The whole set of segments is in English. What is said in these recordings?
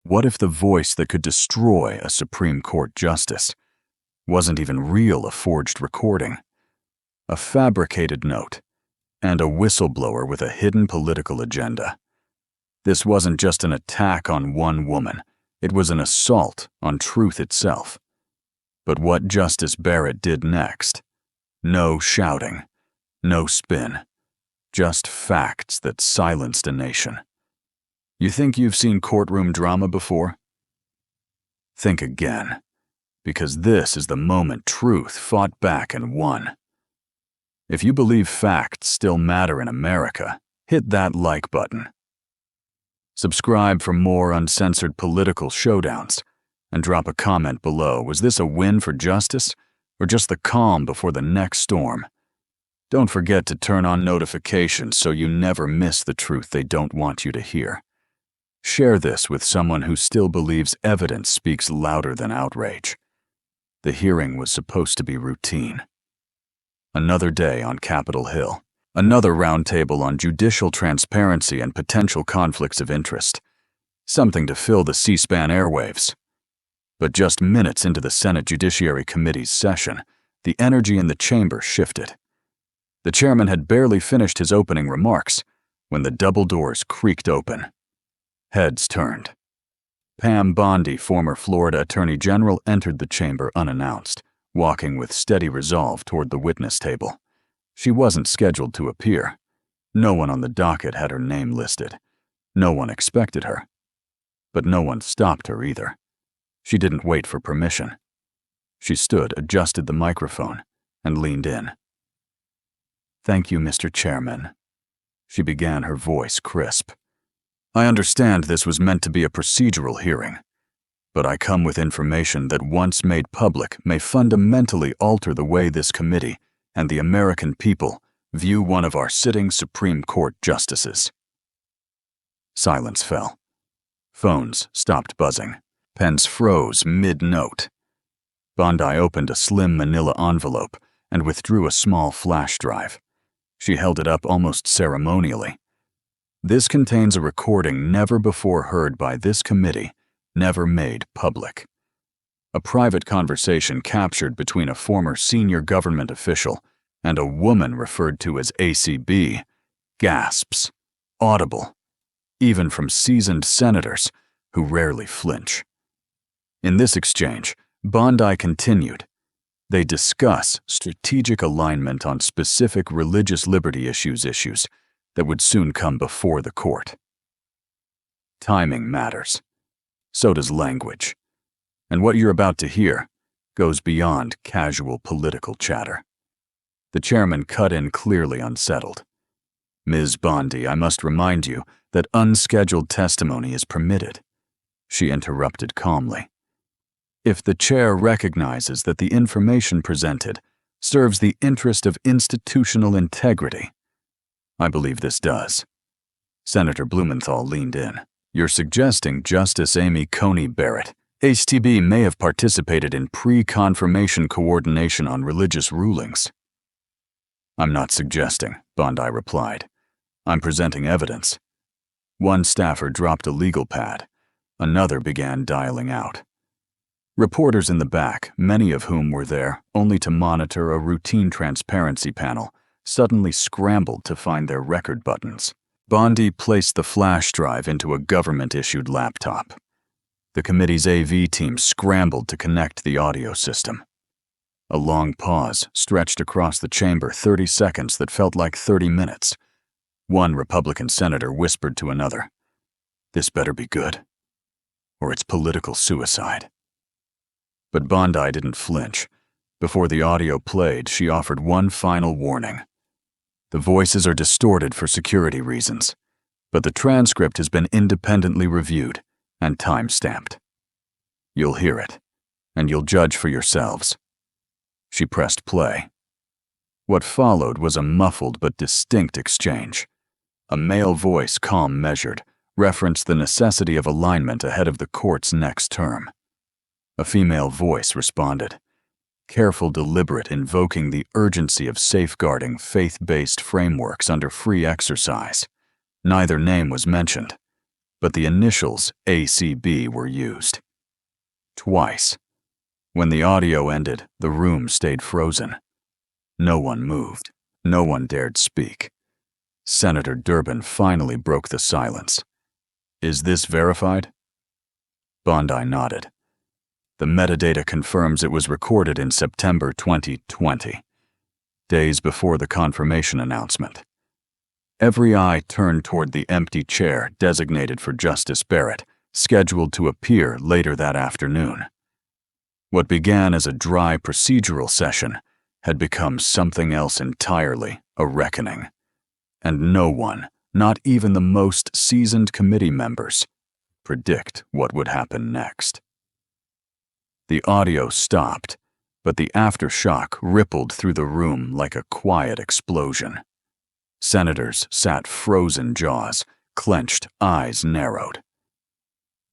What if the voice that could destroy a Supreme Court justice wasn't even real, a forged recording, a fabricated note, and a whistleblower with a hidden political agenda? This wasn't just an attack on one woman, it was an assault on truth itself. But what Justice Barrett did next? No shouting, no spin, just facts that silenced a nation. You think you've seen courtroom drama before? Think again, because this is the moment truth fought back and won. If you believe facts still matter in America, hit that like button. Subscribe for more uncensored political showdowns, and drop a comment below. Was this a win for justice, or just the calm before the next storm? Don't forget to turn on notifications so you never miss the truth they don't want you to hear. Share this with someone who still believes evidence speaks louder than outrage. The hearing was supposed to be routine. Another day on Capitol Hill. Another roundtable on judicial transparency and potential conflicts of interest. Something to fill the C-SPAN airwaves. But just minutes into the Senate Judiciary Committee's session, the energy in the chamber shifted. The chairman had barely finished his opening remarks when the double doors creaked open. Heads turned. Pam Bondi, former Florida Attorney General, entered the chamber unannounced, walking with steady resolve toward the witness table. She wasn't scheduled to appear. No one on the docket had her name listed. No one expected her. But no one stopped her either. She didn't wait for permission. She stood, adjusted the microphone, and leaned in. "Thank you, Mr. Chairman." She began, her voice crisp. "I understand this was meant to be a procedural hearing, but I come with information that once made public may fundamentally alter the way this committee and the American people view one of our sitting Supreme Court justices." Silence fell. Phones stopped buzzing. Pens froze mid-note. Bondi opened a slim manila envelope and withdrew a small flash drive. She held it up almost ceremonially. "This contains a recording never before heard by this committee, never made public. A private conversation captured between a former senior government official and a woman referred to as ACB. Gasps. Audible. Even from seasoned senators who rarely flinch." In this exchange, Bondi continued. They discuss strategic alignment on specific religious liberty issues that would soon come before the court. Timing matters. So does language. And what you're about to hear goes beyond casual political chatter. The chairman cut in, clearly unsettled. "Ms. Bondi, I must remind you that unscheduled testimony is permitted." She interrupted calmly. "If the chair recognizes that the information presented serves the interest of institutional integrity." "I believe this does." Senator Blumenthal leaned in. "You're suggesting Justice Amy Coney Barrett, HTB, may have participated in pre-confirmation coordination on religious rulings." "I'm not suggesting," Bondi replied. "I'm presenting evidence." One staffer dropped a legal pad. Another began dialing out. Reporters in the back, many of whom were there only to monitor a routine transparency panel, suddenly scrambled to find their record buttons. Bondi placed the flash drive into a government-issued laptop. The committee's AV team scrambled to connect the audio system. A long pause stretched across the chamber, 30 seconds that felt like 30 minutes. One Republican senator whispered to another, "This better be good, or it's political suicide." But Bondi didn't flinch. Before the audio played, she offered one final warning. "The voices are distorted for security reasons, but the transcript has been independently reviewed and time-stamped. You'll hear it, and you'll judge for yourselves." She pressed play. What followed was a muffled but distinct exchange. A male voice, calm, measured, referenced the necessity of alignment ahead of the court's next term. A female voice responded, careful, deliberate, invoking the urgency of safeguarding faith-based frameworks under free exercise. Neither name was mentioned. but the initials ACB were used. Twice. When the audio ended, the room stayed frozen. No one moved. No one dared speak. Senator Durbin finally broke the silence. "Is this verified?" Bondi nodded. "The metadata confirms it was recorded in September 2020, days before the confirmation announcement." Every eye turned toward the empty chair designated for Justice Barrett, scheduled to appear later that afternoon. What began as a dry procedural session had become something else entirely, a reckoning. And no one, not even the most seasoned committee members, predict what would happen next. The audio stopped, but the aftershock rippled through the room like a quiet explosion. Senators sat frozen jaws, clenched eyes narrowed.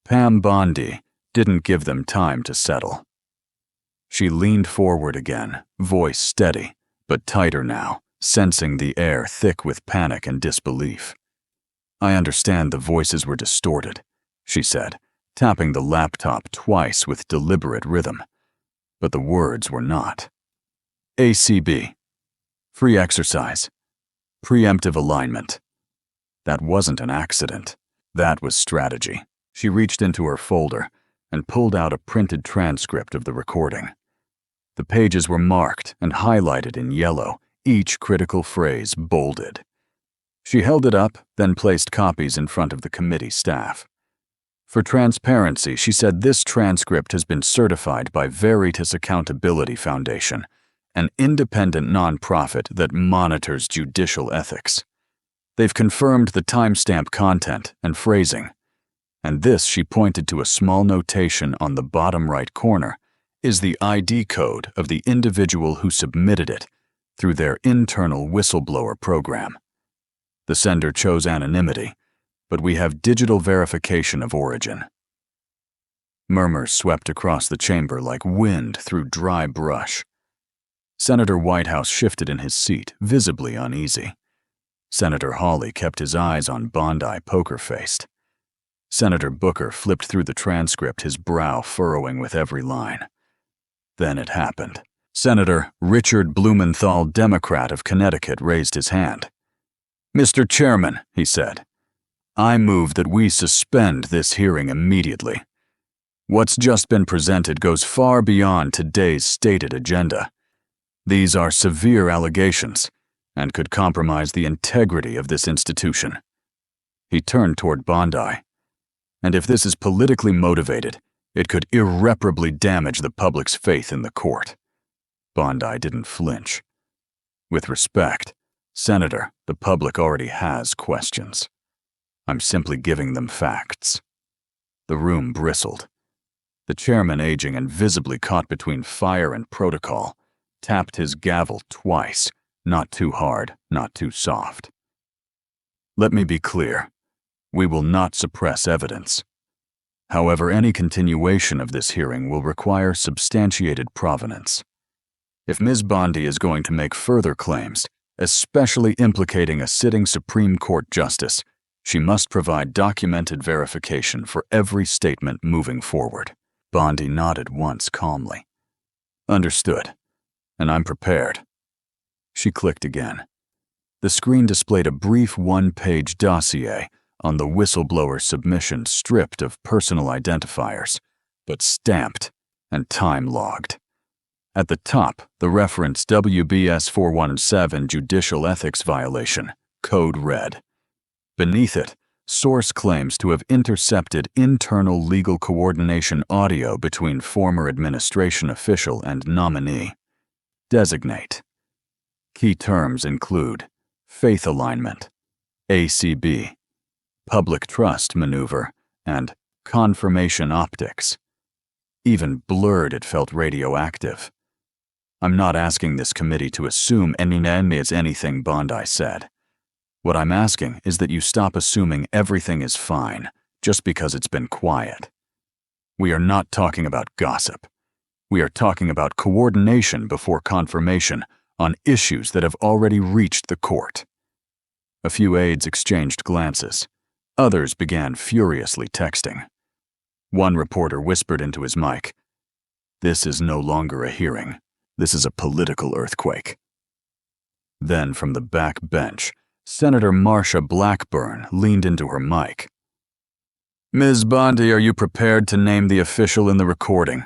Pam Bondi didn't give them time to settle. She leaned forward again, voice steady, but tighter now, sensing the air thick with panic and disbelief. "I understand the voices were distorted," she said, tapping the laptop twice with deliberate rhythm. But the words were not. ACB. Free exercise. Preemptive alignment. That wasn't an accident. That was strategy. She reached into her folder and pulled out a printed transcript of the recording. The pages were marked and highlighted in yellow, each critical phrase bolded. She held it up, then placed copies in front of the committee staff. For transparency, she said this transcript has been certified by Veritas Accountability Foundation, an independent nonprofit that monitors judicial ethics. They've confirmed the timestamp content and phrasing. And this, she pointed to a small notation on the bottom right corner, is the ID code of the individual who submitted it through their internal whistleblower program. The sender chose anonymity, but we have digital verification of origin. Murmurs swept across the chamber like wind through dry brush. Senator Whitehouse shifted in his seat, visibly uneasy. Senator Hawley kept his eyes on Bondi, poker-faced. Senator Booker flipped through the transcript, his brow furrowing with every line. Then it happened. Senator Richard Blumenthal, Democrat of Connecticut, raised his hand. "Mr. Chairman," he said, "I move that we suspend this hearing immediately. What's just been presented goes far beyond today's stated agenda. These are severe allegations and could compromise the integrity of this institution." He turned toward Bondi. "And if this is politically motivated, it could irreparably damage the public's faith in the court." Bondi didn't flinch. "With respect, Senator, the public already has questions. I'm simply giving them facts." The room bristled. The chairman, aging and visibly caught between fire and protocol, tapped his gavel twice, not too hard, not too soft. "Let me be clear. We will not suppress evidence. However, any continuation of this hearing will require substantiated provenance. If Ms. Bondi is going to make further claims, especially implicating a sitting Supreme Court justice, she must provide documented verification for every statement moving forward." Bondi nodded once calmly. "Understood, and I'm prepared." She clicked again. The screen displayed a brief one-page dossier on the whistleblower submission, stripped of personal identifiers, but stamped and time-logged. At the top, the reference WBS 417 Judicial Ethics Violation, code red. Beneath it, source claims to have intercepted internal legal coordination audio between former administration official and nominee. Designate. Key terms include faith alignment, ACB, public trust maneuver, and confirmation optics. Even blurred, it felt radioactive. "I'm not asking this committee to assume anything is anything," Bondi said. "What I'm asking is that you stop assuming everything is fine just because it's been quiet. We are not talking about gossip. We are talking about coordination before confirmation on issues that have already reached the court." A few aides exchanged glances. Others began furiously texting. One reporter whispered into his mic, "This is no longer a hearing. This is a political earthquake." Then from the back bench, Senator Marsha Blackburn leaned into her mic. "Ms. Bondi, are you prepared to name the official in the recording?"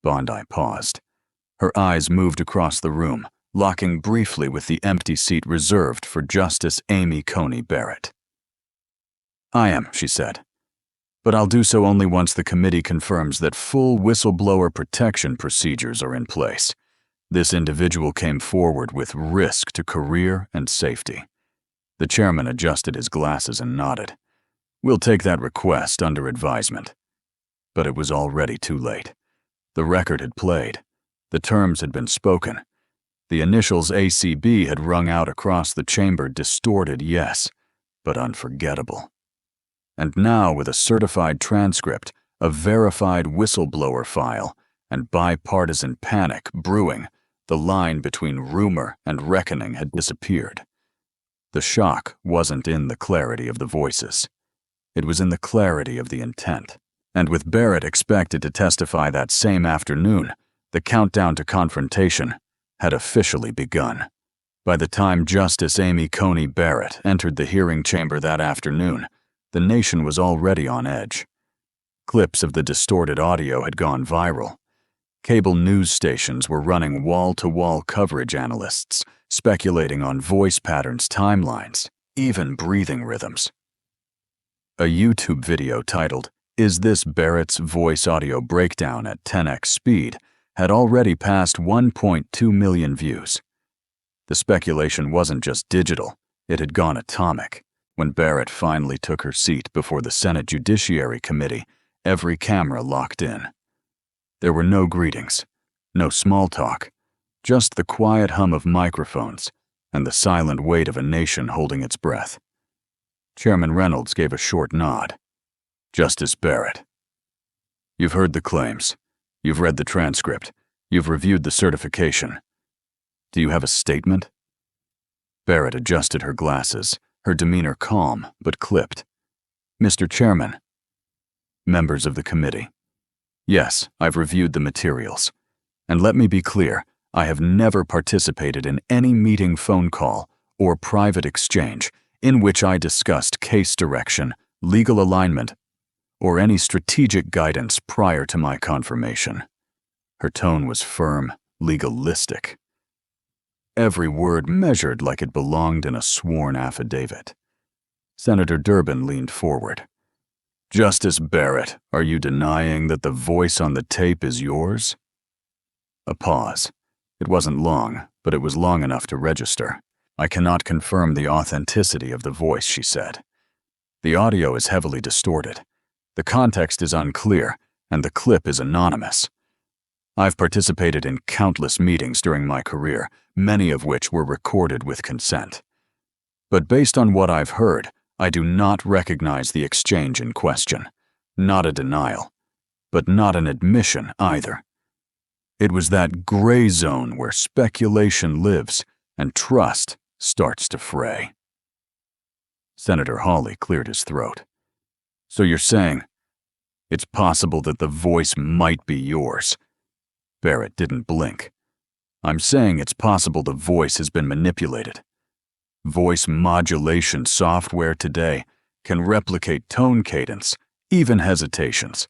Bondi paused. Her eyes moved across the room, locking briefly with the empty seat reserved for Justice Amy Coney Barrett. "I am," she said. "But I'll do so only once the committee confirms that full whistleblower protection procedures are in place. This individual came forward with risk to career and safety." The chairman adjusted his glasses and nodded. "We'll take that request under advisement." But it was already too late. The record had played. The terms had been spoken. The initials ACB had rung out across the chamber, distorted, yes, but unforgettable. And now, with a certified transcript, a verified whistleblower file, and bipartisan panic brewing, the line between rumor and reckoning had disappeared. The shock wasn't in the clarity of the voices. It was in the clarity of the intent. And with Barrett expected to testify that same afternoon, the countdown to confrontation had officially begun. By the time Justice Amy Coney Barrett entered the hearing chamber that afternoon, the nation was already on edge. Clips of the distorted audio had gone viral. Cable news stations were running wall-to-wall coverage analysts, speculating on voice patterns, timelines, even breathing rhythms. A YouTube video titled, "Is This Barrett's Voice Audio Breakdown at 10x Speed?" had already passed 1.2 million views. The speculation wasn't just digital, it had gone atomic. When Barrett finally took her seat before the Senate Judiciary Committee, every camera locked in. There were no greetings, no small talk, just the quiet hum of microphones and the silent weight of a nation holding its breath. Chairman Reynolds gave a short nod. "Justice Barrett, you've heard the claims. You've read the transcript. You've reviewed the certification. Do you have a statement?" Barrett adjusted her glasses, her demeanor calm but clipped. "Mr. Chairman." Members of the committee. "Yes, I've reviewed the materials. And let me be clear, I have never participated in any meeting, phone call, or private exchange in which I discussed case direction, legal alignment, or any strategic guidance prior to my confirmation." Her tone was firm, legalistic. Every word measured like it belonged in a sworn affidavit. Senator Durbin leaned forward. "Justice Barrett, are you denying that the voice on the tape is yours?" A pause. It wasn't long, but it was long enough to register. "I cannot confirm the authenticity of the voice," she said. "The audio is heavily distorted. The context is unclear, and the clip is anonymous. I've participated in countless meetings during my career, many of which were recorded with consent. But based on what I've heard, I do not recognize the exchange in question. Not a denial, but not an admission either. It was that gray zone where speculation lives and trust starts to fray." Senator Hawley cleared his throat. "So you're saying it's possible that the voice might be yours?" Barrett didn't blink. "I'm saying it's possible the voice has been manipulated. Voice modulation software today can replicate tone cadence, even hesitations.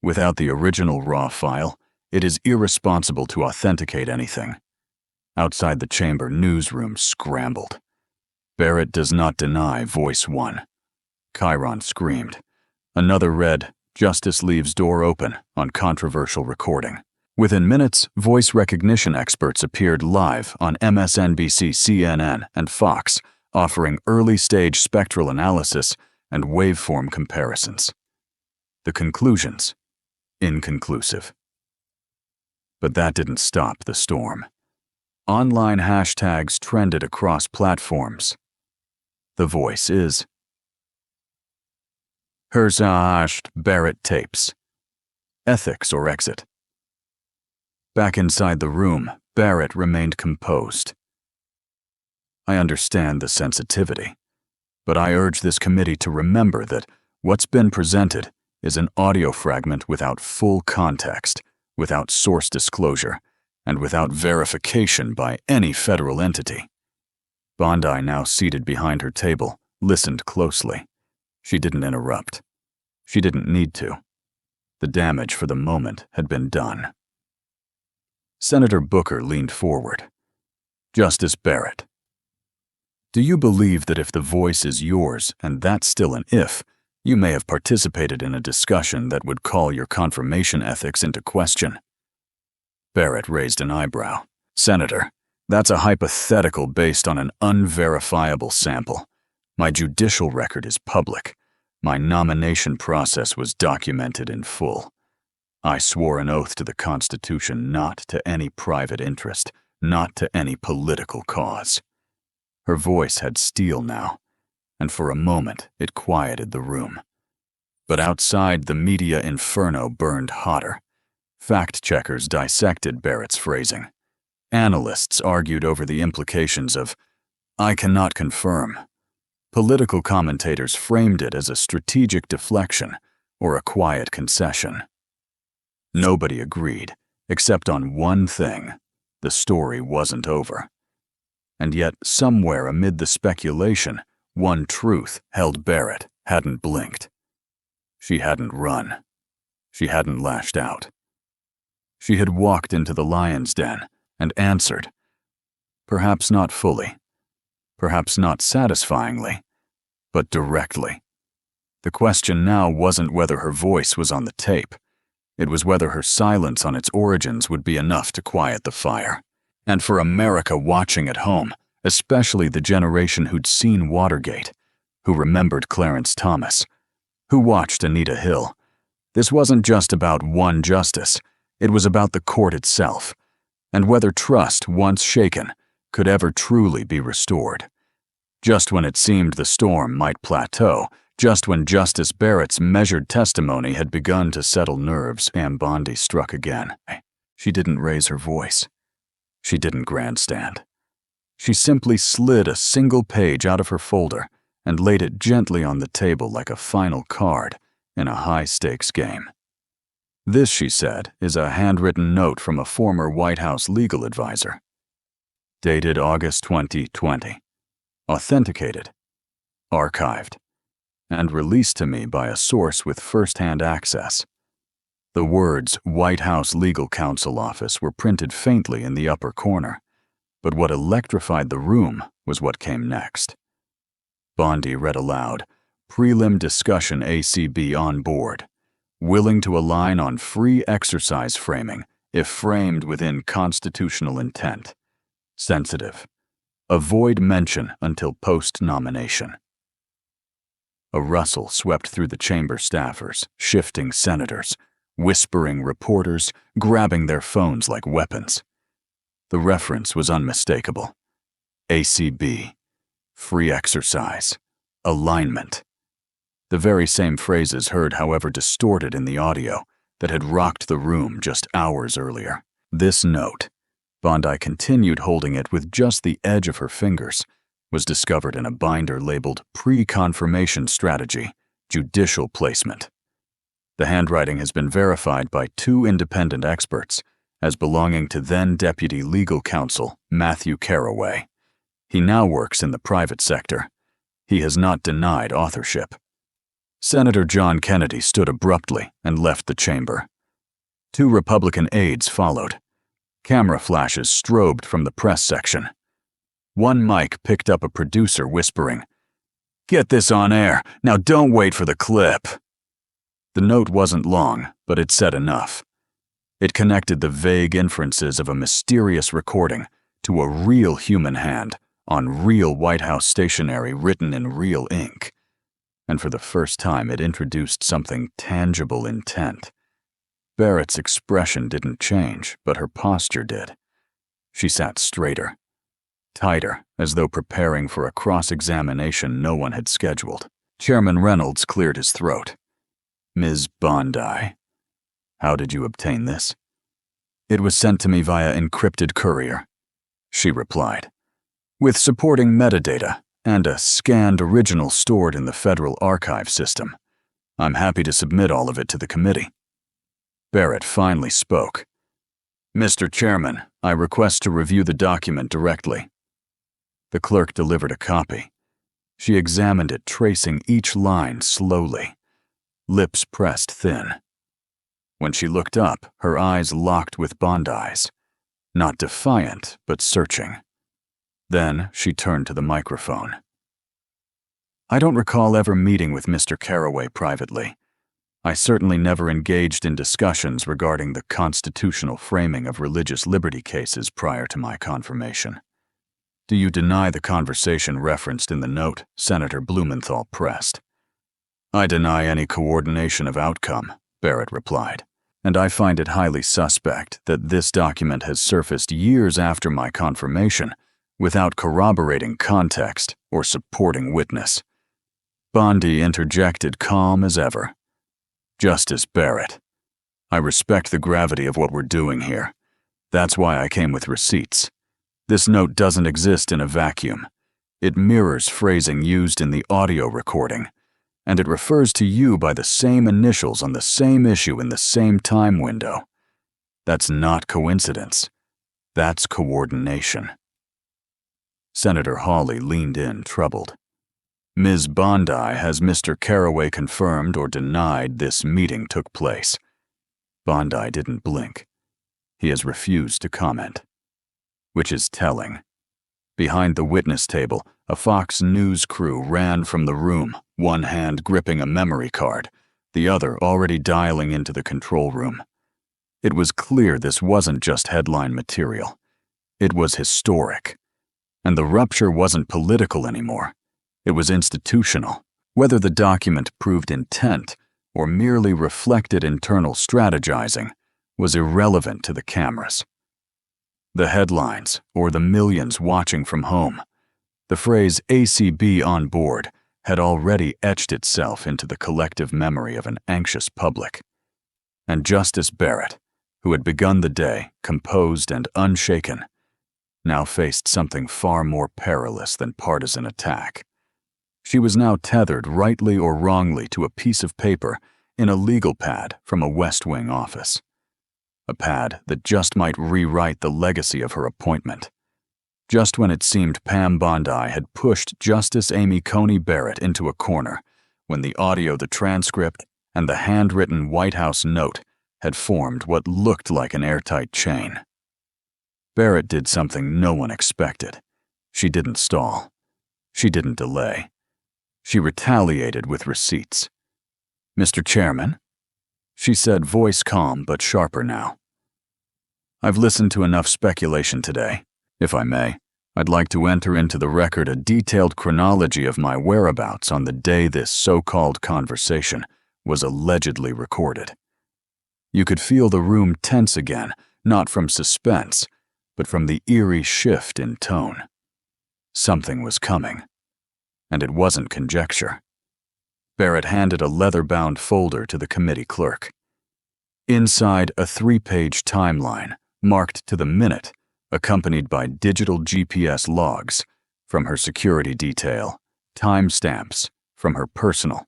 Without the original raw file, it is irresponsible to authenticate anything." Outside the chamber, newsrooms scrambled. "Barrett does not deny voice one." Chiron screamed. Another read, "Justice leaves door open" on controversial recording. Within minutes, voice recognition experts appeared live on MSNBC, CNN, and Fox, offering early-stage spectral analysis and waveform comparisons. The conclusions? Inconclusive. But that didn't stop the storm. Online hashtags trended across platforms. The voice is Heartwarming Barrett tapes. Ethics or exit. Back inside the room, Barrett remained composed. "I understand the sensitivity, But I urge this committee to remember that what's been presented is an audio fragment without full context, without source disclosure, and without verification by any federal entity. Bondi, now seated behind her table, listened closely. She didn't interrupt. She didn't need to. The damage for the moment had been done. Senator Booker leaned forward. Justice Barrett, do you believe that if the voice is yours, and that's still an if, you may have participated in a discussion that would call your confirmation ethics into question? Barrett raised an eyebrow. Senator, that's a hypothetical based on an unverifiable sample. My judicial record is public. My nomination process was documented in full. I swore an oath to the Constitution, not to any private interest, not to any political cause. Her voice had steel now, and for a moment it quieted the room. But outside, the media inferno burned hotter. Fact-checkers dissected Barrett's phrasing. Analysts argued over the implications of, "I cannot confirm." Political commentators framed it as a strategic deflection or a quiet concession. Nobody agreed, except on one thing: the story wasn't over. And yet, somewhere amid the speculation, one truth held Barrett hadn't blinked. She hadn't run. She hadn't lashed out. She had walked into the lion's den and answered, perhaps not fully, perhaps not satisfyingly, but directly. The question now wasn't whether her voice was on the tape. It was whether her silence on its origins would be enough to quiet the fire. And for America watching at home, especially the generation who'd seen Watergate, who remembered Clarence Thomas, who watched Anita Hill, this wasn't just about one justice. It was about the court itself, and whether trust, once shaken, could ever truly be restored. Just when it seemed the storm might plateau, just when Justice Barrett's measured testimony had begun to settle nerves, Pam Bondi struck again. She didn't raise her voice. She didn't grandstand. She simply slid a single page out of her folder and laid it gently on the table like a final card in a high-stakes game. This, she said, is a handwritten note from a former White House legal advisor. Dated August 2020. Authenticated, archived, and released to me by a source with first-hand access. The words White House Legal Counsel Office were printed faintly in the upper corner, but what electrified the room was what came next. Bondi read aloud, "Prelim discussion ACB on board. Willing to align on free exercise framing if framed within constitutional intent. Sensitive. Avoid mention until post-nomination." A rustle swept through the chamber staffers, shifting senators, whispering reporters, grabbing their phones like weapons. The reference was unmistakable. ACB, free exercise, alignment. The very same phrases heard, however distorted in the audio, that had rocked the room just hours earlier. This note, Bondi continued holding it with just the edge of her fingers, was discovered in a binder labeled Pre-Confirmation Strategy, Judicial Placement. The handwriting has been verified by 2 independent experts as belonging to then-Deputy Legal Counsel Matthew Caraway. He now works in the private sector. He has not denied authorship. Senator John Kennedy stood abruptly and left the chamber. 2 Republican aides followed. Camera flashes strobed from the press section. One mic picked up a producer whispering, "Get this on air. Now don't wait for the clip." The note wasn't long, but it said enough. It connected the vague inferences of a mysterious recording to a real human hand on real White House stationery written in real ink. And for the first time, it introduced something tangible intent. Barrett's expression didn't change, but her posture did. She sat straighter, tighter, as though preparing for a cross-examination no one had scheduled. Chairman Reynolds cleared his throat. "Ms. Bondi, how did you obtain this?" "It was sent to me via encrypted courier," she replied, "with supporting metadata and a scanned original stored in the Federal Archive system. I'm happy to submit all of it to the committee. Barrett finally spoke. Mr. Chairman, I request to review the document directly. The clerk delivered a copy. She examined it, tracing each line slowly, lips pressed thin. When she looked up, her eyes locked with Bondi's, not defiant, but searching. Then she turned to the microphone. I don't recall ever meeting with Mr. Carraway privately. I certainly never engaged in discussions regarding the constitutional framing of religious liberty cases prior to my confirmation. Do you deny the conversation referenced in the note? Senator Blumenthal pressed. I deny any coordination of outcome, Barrett replied, and I find it highly suspect that this document has surfaced years after my confirmation without corroborating context or supporting witness. Bondi interjected, calm as ever. Justice Barrett, I respect the gravity of what we're doing here. That's why I came with receipts. This note doesn't exist in a vacuum. It mirrors phrasing used in the audio recording, and it refers to you by the same initials on the same issue in the same time window. That's not coincidence. That's coordination. Senator Hawley leaned in, troubled. Ms. Bondi, has Mr. Carraway confirmed or denied this meeting took place? Bondi didn't blink. He has refused to comment. Which is telling. Behind the witness table, a Fox News crew ran from the room, one hand gripping a memory card, the other already dialing into the control room. It was clear this wasn't just headline material. It was historic. And the rupture wasn't political anymore. It was institutional. Whether the document proved intent or merely reflected internal strategizing was irrelevant to the cameras. The headlines, or the millions watching from home, the phrase ACB on board had already etched itself into the collective memory of an anxious public. And Justice Barrett, who had begun the day composed and unshaken, now faced something far more perilous than partisan attack. She was now tethered rightly or wrongly to a piece of paper in a legal pad from a West Wing office. A pad that just might rewrite the legacy of her appointment. Just when it seemed Pam Bondi had pushed Justice Amy Coney Barrett into a corner, when the audio, the transcript, and the handwritten White House note had formed what looked like an airtight chain. Barrett did something no one expected. She didn't stall. She didn't delay. She retaliated with receipts. Mr. Chairman, she said, voice calm but sharper now. I've listened to enough speculation today. If I may, I'd like to enter into the record a detailed chronology of my whereabouts on the day this so-called conversation was allegedly recorded. You could feel the room tense again, not from suspense, but from the eerie shift in tone. Something was coming, and it wasn't conjecture. Barrett handed a leather-bound folder to the committee clerk. Inside, a 3-page timeline, marked to the minute, accompanied by digital GPS logs from her security detail, timestamps from her personal,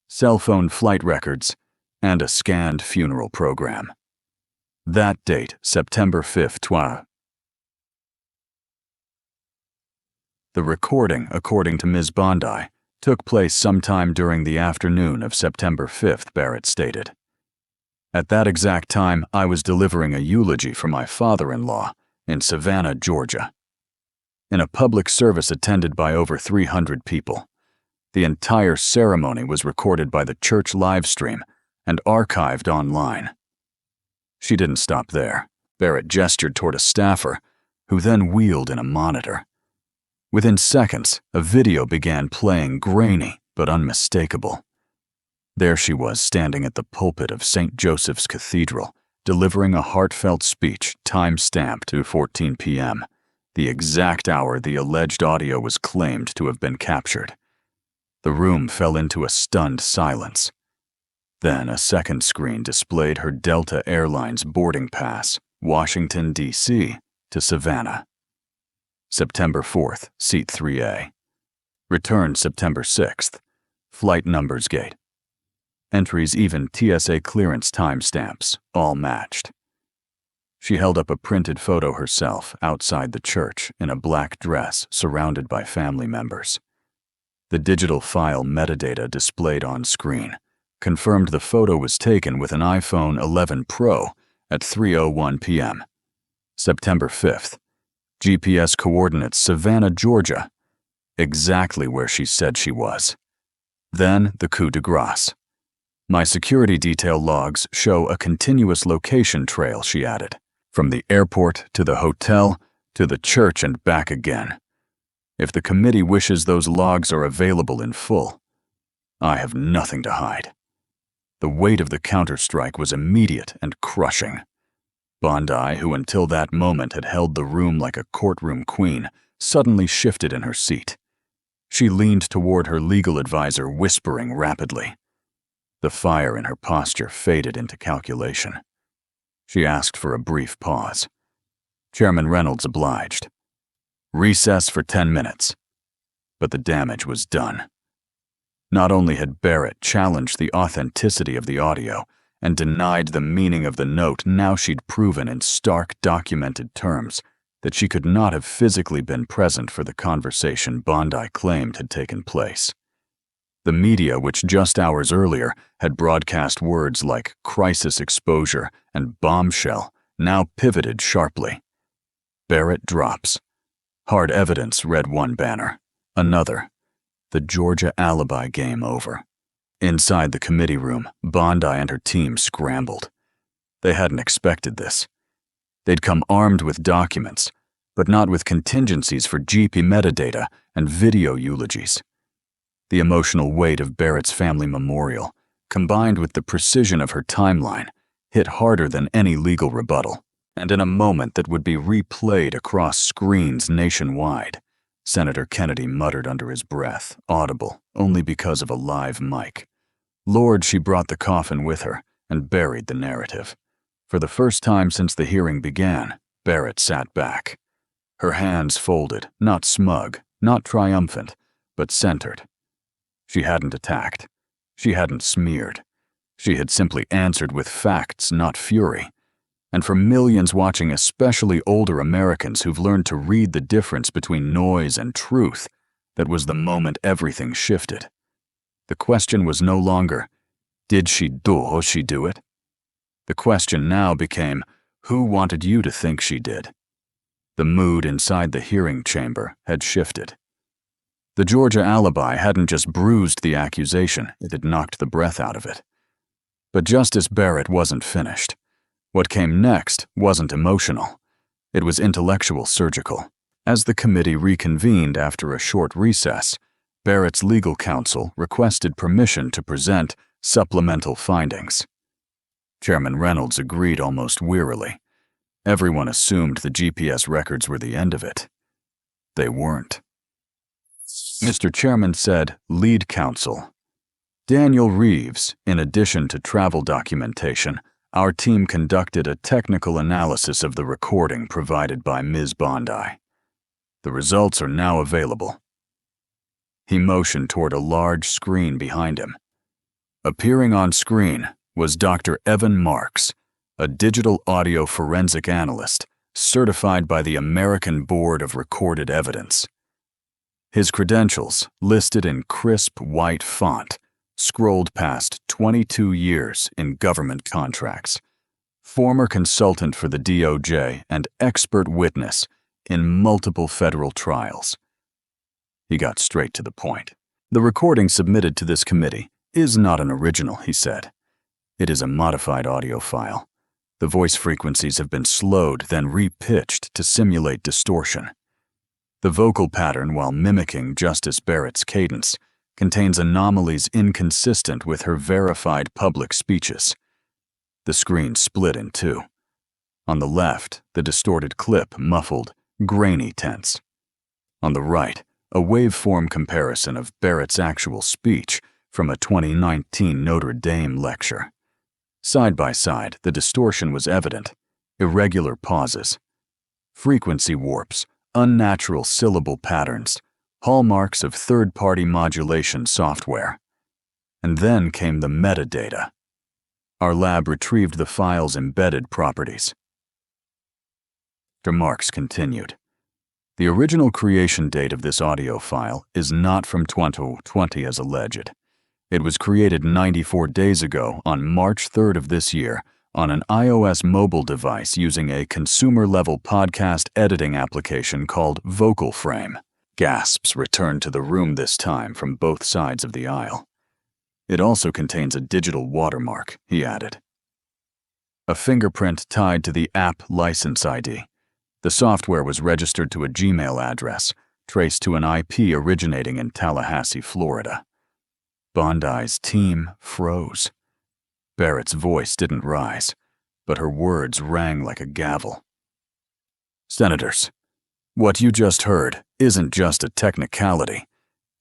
cell phone flight records, and a scanned funeral program. That date, September 5th, 20. The recording, according to Ms. Bondi, took place sometime during the afternoon of September 5th, Barrett stated. At that exact time, I was delivering a eulogy for my father-in-law in Savannah, Georgia. In a public service attended by over 300 people, the entire ceremony was recorded by the church live stream and archived online. She didn't stop there. Barrett gestured toward a staffer, who then wheeled in a monitor. Within seconds, a video began playing, grainy but unmistakable. There she was, standing at the pulpit of St. Joseph's Cathedral, delivering a heartfelt speech time-stamped to 14 p.m., the exact hour the alleged audio was claimed to have been captured. The room fell into a stunned silence. Then a second screen displayed her Delta Airlines boarding pass, Washington, D.C. to Savannah. September 4th, Seat 3A. Return September 6th. Flight numbers gate. Entries even TSA clearance timestamps, all matched. She held up a printed photo herself outside the church in a black dress surrounded by family members. The digital file metadata displayed on screen confirmed the photo was taken with an iPhone 11 Pro at 3:01 p.m. September 5th. GPS coordinates Savannah, Georgia, exactly where she said she was. Then the coup de grace. My security detail logs show a continuous location trail, she added, from the airport to the hotel to the church and back again. If the committee wishes, those logs are available in full. I have nothing to hide. The weight of the counterstrike was immediate and crushing. Bondi, who until that moment had held the room like a courtroom queen, suddenly shifted in her seat. She leaned toward her legal advisor, whispering rapidly. The fire in her posture faded into calculation. She asked for a brief pause. Chairman Reynolds obliged. Recess for 10 minutes. But the damage was done. Not only had Barrett challenged the authenticity of the audio and denied the meaning of the note, now she'd proven in stark, documented terms that she could not have physically been present for the conversation Bondi claimed had taken place. The media, which just hours earlier had broadcast words like crisis exposure and bombshell, now pivoted sharply. Barrett drops. Hard evidence, read one banner. Another. The Georgia alibi game over. Inside the committee room, Bondi and her team scrambled. They hadn't expected this. They'd come armed with documents, but not with contingencies for GP metadata and video eulogies. The emotional weight of Barrett's family memorial, combined with the precision of her timeline, hit harder than any legal rebuttal. And in a moment that would be replayed across screens nationwide, Senator Kennedy muttered under his breath, audible only because of a live mic. Lord, she brought the coffin with her and buried the narrative. For the first time since the hearing began, Barrett sat back. Her hands folded, not smug, not triumphant, but centered. She hadn't attacked. She hadn't smeared. She had simply answered with facts, not fury. And for millions watching, especially older Americans who've learned to read the difference between noise and truth, that was the moment everything shifted. The question was no longer, did she do it? The question now became, who wanted you to think she did? The mood inside the hearing chamber had shifted. The Georgia alibi hadn't just bruised the accusation, it had knocked the breath out of it. But Justice Barrett wasn't finished. What came next wasn't emotional. It was intellectual surgical. As the committee reconvened after a short recess, Barrett's legal counsel requested permission to present supplemental findings. Chairman Reynolds agreed almost wearily. Everyone assumed the GPS records were the end of it. They weren't. Mr. Chairman said, lead counsel. Daniel Reeves, in addition to travel documentation, our team conducted a technical analysis of the recording provided by Ms. Bondi. The results are now available. He motioned toward a large screen behind him. Appearing on screen was Dr. Evan Marks, a digital audio forensic analyst certified by the American Board of Recorded Evidence. His credentials, listed in crisp white font, scrolled past 22 years in government contracts, former consultant for the DOJ and expert witness in multiple federal trials. He got straight to the point. The recording submitted to this committee is not an original, he said. It is a modified audio file. The voice frequencies have been slowed, then re-pitched to simulate distortion. The vocal pattern, while mimicking Justice Barrett's cadence, contains anomalies inconsistent with her verified public speeches. The screen split in two. On the left, the distorted clip muffled, grainy tense. On the right, a waveform comparison of Barrett's actual speech from a 2019 Notre Dame lecture. Side by side, the distortion was evident. Irregular pauses, frequency warps, unnatural syllable patterns, hallmarks of third-party modulation software. And then came the metadata. Our lab retrieved the file's embedded properties. Dr. Marks continued. The original creation date of this audio file is not from 2020 as alleged. It was created 94 days ago on March 3rd of this year on an iOS mobile device using a consumer-level podcast editing application called Vocal Frame. Gasps returned to the room this time from both sides of the aisle. It also contains a digital watermark, he added. A fingerprint tied to the app license ID. The software was registered to a Gmail address, traced to an IP originating in Tallahassee, Florida. Bondi's team froze. Barrett's voice didn't rise, but her words rang like a gavel. Senators, what you just heard isn't just a technicality.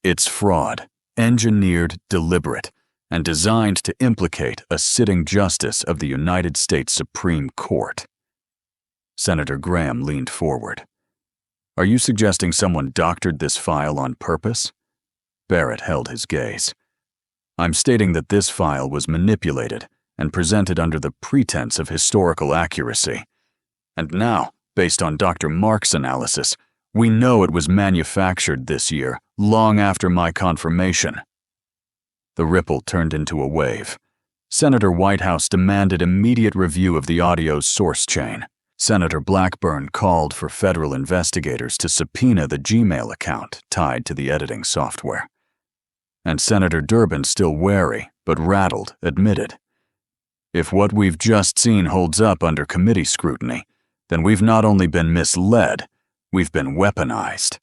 It's fraud, engineered, deliberate, and designed to implicate a sitting justice of the United States Supreme Court. Senator Graham leaned forward. Are you suggesting someone doctored this file on purpose? Barrett held his gaze. I'm stating that this file was manipulated and presented under the pretense of historical accuracy. And now, based on Dr. Marks' analysis, we know it was manufactured this year, long after my confirmation. The ripple turned into a wave. Senator Whitehouse demanded immediate review of the audio's source chain. Senator Blackburn called for federal investigators to subpoena the Gmail account tied to the editing software. And Senator Durbin, still wary but rattled, admitted, if what we've just seen holds up under committee scrutiny, then we've not only been misled, we've been weaponized.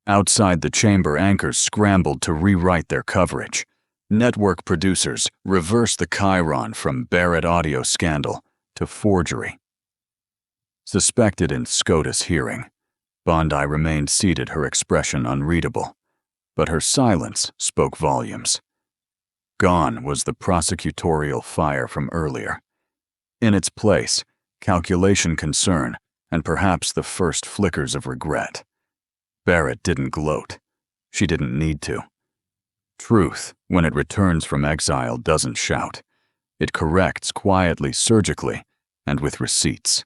Outside the chamber, anchors scrambled to rewrite their coverage. Network producers reversed the chyron from Barrett audio scandal to forgery. Suspected in SCOTUS hearing, Bondi remained seated, her expression unreadable. But her silence spoke volumes. Gone was the prosecutorial fire from earlier. In its place, calculation, concern, and perhaps the first flickers of regret. Barrett didn't gloat. She didn't need to. Truth, when it returns from exile, doesn't shout. It corrects quietly, surgically, and with receipts.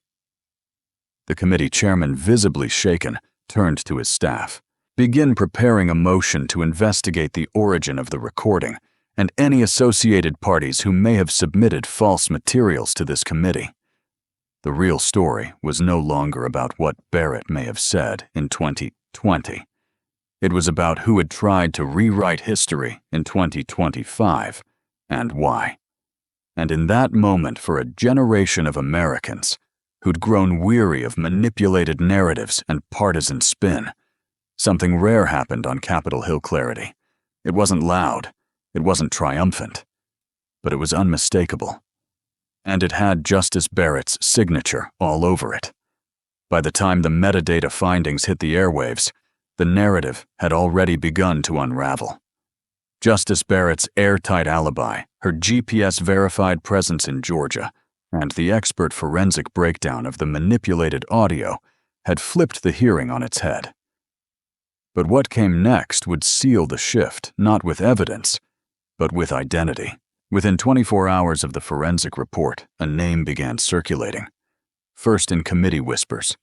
The committee chairman, visibly shaken, turned to his staff. Begin preparing a motion to investigate the origin of the recording and any associated parties who may have submitted false materials to this committee. The real story was no longer about what Barrett may have said in 2020. It was about who had tried to rewrite history in 2025 and why. And in that moment, for a generation of Americans who'd grown weary of manipulated narratives and partisan spin, something rare happened on Capitol Hill clarity. It wasn't loud, it wasn't triumphant, but it was unmistakable. And it had Justice Barrett's signature all over it. By the time the metadata findings hit the airwaves, the narrative had already begun to unravel. Justice Barrett's airtight alibi, her GPS-verified presence in Georgia, and the expert forensic breakdown of the manipulated audio had flipped the hearing on its head. But what came next would seal the shift, not with evidence, but with identity. Within 24 hours of the forensic report, a name began circulating. First in committee whispers,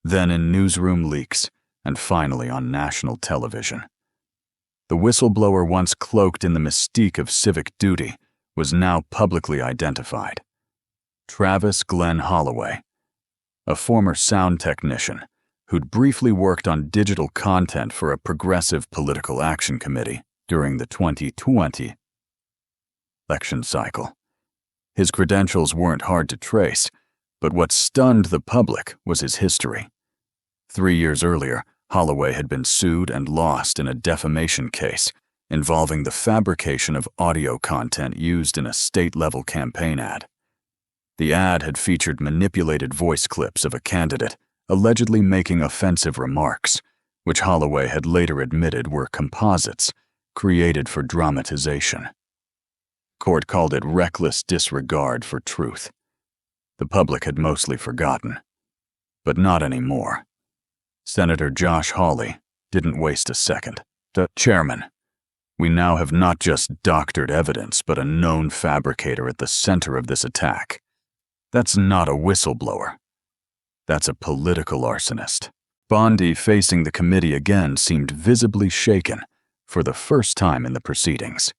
then in newsroom leaks, and finally on national television. The whistleblower, once cloaked in the mystique of civic duty, was now publicly identified. Travis Glenn Holloway, a former sound technician who'd briefly worked on digital content for a progressive political action committee during the 2020 election cycle. His credentials weren't hard to trace, but what stunned the public was his history. 3 years earlier, Holloway had been sued and lost in a defamation case involving the fabrication of audio content used in a state-level campaign ad. The ad had featured manipulated voice clips of a candidate allegedly making offensive remarks, which Holloway had later admitted were composites created for dramatization. Court called it reckless disregard for truth. The public had mostly forgotten, but not anymore. Senator Josh Hawley didn't waste a second. Chairman, we now have not just doctored evidence, but a known fabricator at the center of this attack. That's not a whistleblower. That's a political arsonist. Bondi, facing the committee again, seemed visibly shaken for the first time in the proceedings.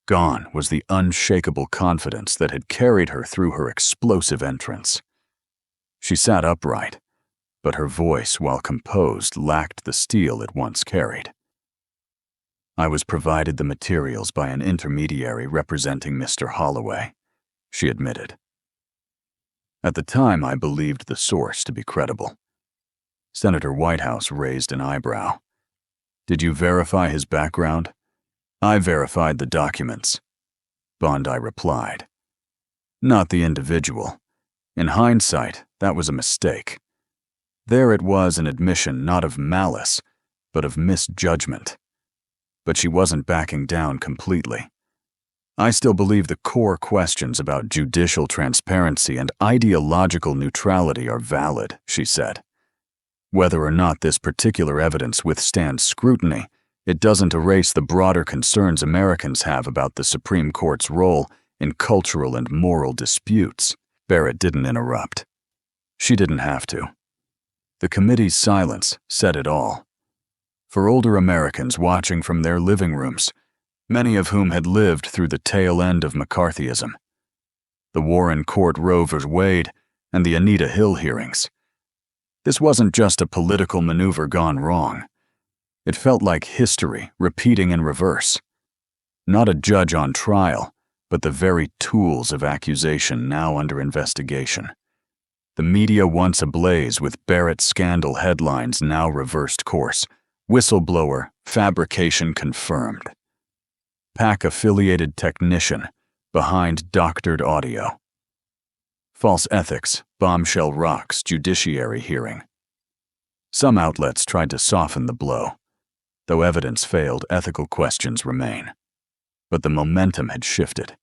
Gone was the unshakable confidence that had carried her through her explosive entrance. She sat upright, but her voice, while composed, lacked the steel it once carried. I was provided the materials by an intermediary representing Mr. Holloway, she admitted. At the time, I believed the source to be credible. Senator Whitehouse raised an eyebrow. Did you verify his background? I verified the documents, Bondi replied. Not the individual. In hindsight, that was a mistake. There it was an admission not of malice, but of misjudgment. But she wasn't backing down completely. I still believe the core questions about judicial transparency and ideological neutrality are valid, she said. Whether or not this particular evidence withstands scrutiny, it doesn't erase the broader concerns Americans have about the Supreme Court's role in cultural and moral disputes. Barrett didn't interrupt. She didn't have to. The committee's silence said it all. For older Americans watching from their living rooms, many of whom had lived through the tail end of McCarthyism, the Warren Court Roe v. Wade, and the Anita Hill hearings. This wasn't just a political maneuver gone wrong. It felt like history repeating in reverse. Not a judge on trial, but the very tools of accusation now under investigation. The media once ablaze with Barrett scandal headlines now reversed course. Whistleblower, fabrication confirmed. PAC-affiliated technician behind doctored audio. False ethics, bombshell rocks, judiciary hearing. Some outlets tried to soften the blow. Though evidence failed, ethical questions remain. But the momentum had shifted.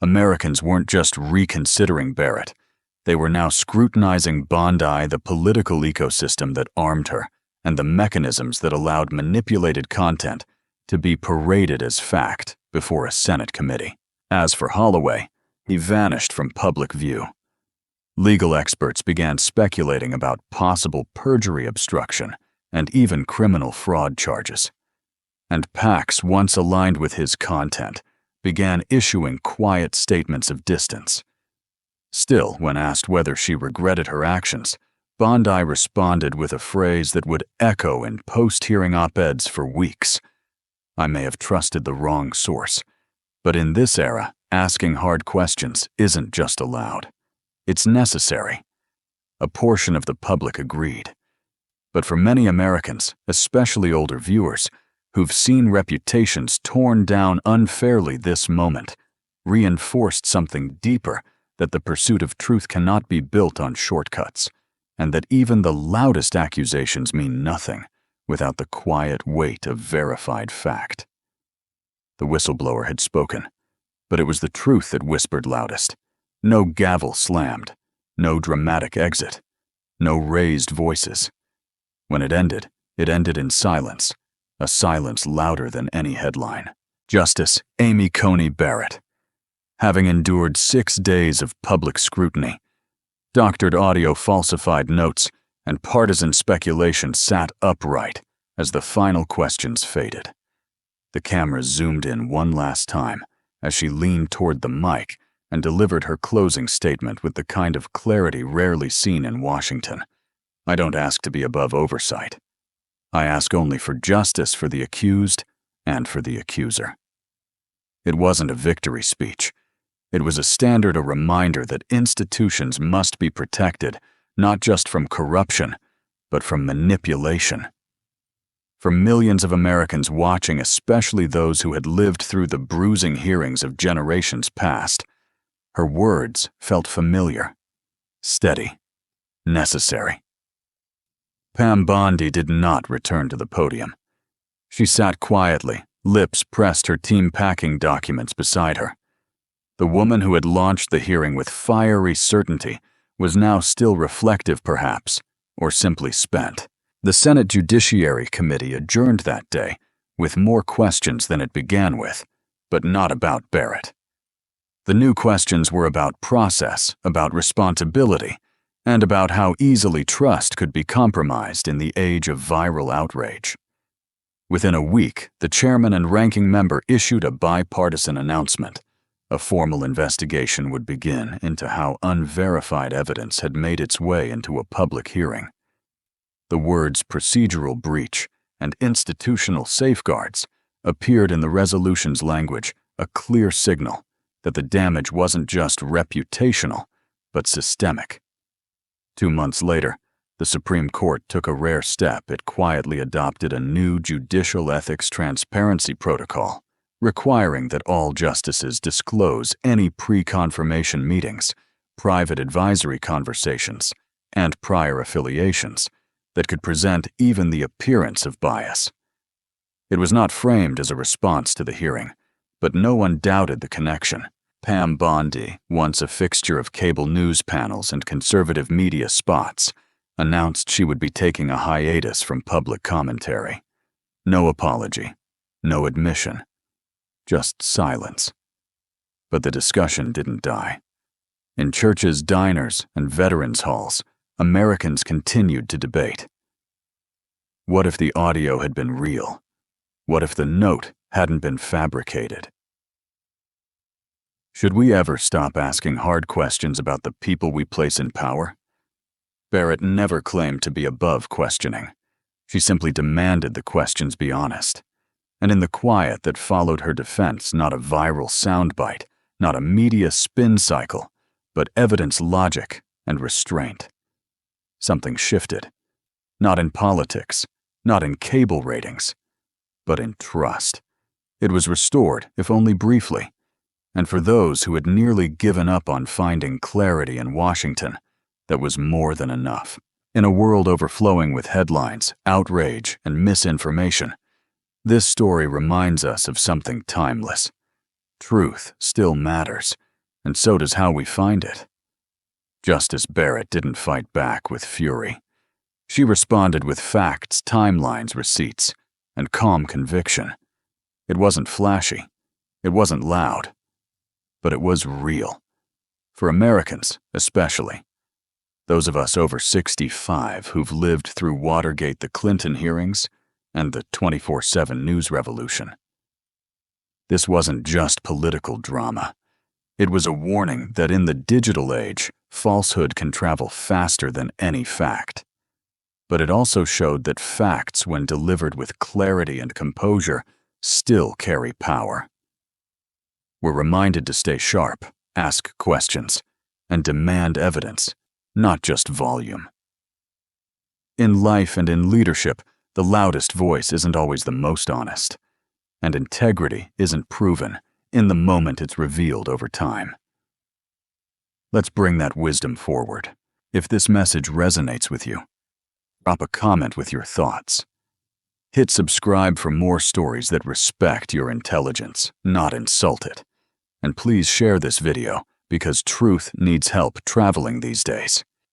Americans weren't just reconsidering Barrett. They were now scrutinizing Bondi, the political ecosystem that armed her, and the mechanisms that allowed manipulated content to be paraded as fact before a Senate committee. As for Holloway, he vanished from public view. Legal experts began speculating about possible perjury obstruction and even criminal fraud charges. And PACs, once aligned with his content, began issuing quiet statements of distance. Still, when asked whether she regretted her actions, Bondi responded with a phrase that would echo in post-hearing op-eds for weeks. I may have trusted the wrong source, but in this era, asking hard questions isn't just allowed. It's necessary. A portion of the public agreed. But for many Americans, especially older viewers, who've seen reputations torn down unfairly, this moment reinforced something deeper, that the pursuit of truth cannot be built on shortcuts, and that even the loudest accusations mean nothing without the quiet weight of verified fact. The whistleblower had spoken, but it was the truth that whispered loudest. No gavel slammed, no dramatic exit, no raised voices. When it ended in silence, a silence louder than any headline. Justice Amy Coney Barrett. Having endured 6 days of public scrutiny, doctored audio, falsified notes, and partisan speculation, sat upright as the final questions faded. The camera zoomed in one last time as she leaned toward the mic and delivered her closing statement with the kind of clarity rarely seen in Washington. I don't ask to be above oversight. I ask only for justice for the accused and for the accuser. It wasn't a victory speech. It was a standard, a reminder that institutions must be protected, not just from corruption, but from manipulation. For millions of Americans watching, especially those who had lived through the bruising hearings of generations past, her words felt familiar, steady, necessary. Pam Bondi did not return to the podium. She sat quietly, lips pressed, her team packing documents beside her. The woman who had launched the hearing with fiery certainty was now still reflective, perhaps, or simply spent. The Senate Judiciary Committee adjourned that day with more questions than it began with, but not about Barrett. The new questions were about process, about responsibility, and about how easily trust could be compromised in the age of viral outrage. Within a week, the chairman and ranking member issued a bipartisan announcement. A formal investigation would begin into how unverified evidence had made its way into a public hearing. The words procedural breach and institutional safeguards appeared in the resolution's language, a clear signal that the damage wasn't just reputational, but systemic. 2 months later, the Supreme Court took a rare step. It quietly adopted a new judicial ethics transparency protocol, requiring that all justices disclose any pre-confirmation meetings, private advisory conversations, and prior affiliations that could present even the appearance of bias. It was not framed as a response to the hearing, but no one doubted the connection. Pam Bondi, once a fixture of cable news panels and conservative media spots, announced she would be taking a hiatus from public commentary. No apology, no admission, just silence. But the discussion didn't die. In churches, diners, and veterans' halls, Americans continued to debate. What if the audio had been real? What if the note hadn't been fabricated? Should we ever stop asking hard questions about the people we place in power? Barrett never claimed to be above questioning. She simply demanded the questions be honest. And in the quiet that followed her defense, not a viral soundbite, not a media spin cycle, but evidence, logic, and restraint. Something shifted. Not in politics, not in cable ratings, but in trust. It was restored, if only briefly. And for those who had nearly given up on finding clarity in Washington, that was more than enough. In a world overflowing with headlines, outrage, and misinformation, this story reminds us of something timeless. Truth still matters, and so does how we find it. Justice Barrett didn't fight back with fury. She responded with facts, timelines, receipts, and calm conviction. It wasn't flashy. It wasn't loud. But it was real. For Americans, especially. Those of us over 65 who've lived through Watergate, the Clinton hearings, and the 24/7 news revolution. This wasn't just political drama. It was a warning that in the digital age, falsehood can travel faster than any fact. But it also showed that facts, when delivered with clarity and composure, still carry power. We're reminded to stay sharp, ask questions, and demand evidence, not just volume. In life and in leadership, the loudest voice isn't always the most honest, and integrity isn't proven in the moment it's revealed over time. Let's bring that wisdom forward. If this message resonates with you, drop a comment with your thoughts. Hit subscribe for more stories that respect your intelligence, not insult it. And please share this video because truth needs help traveling these days.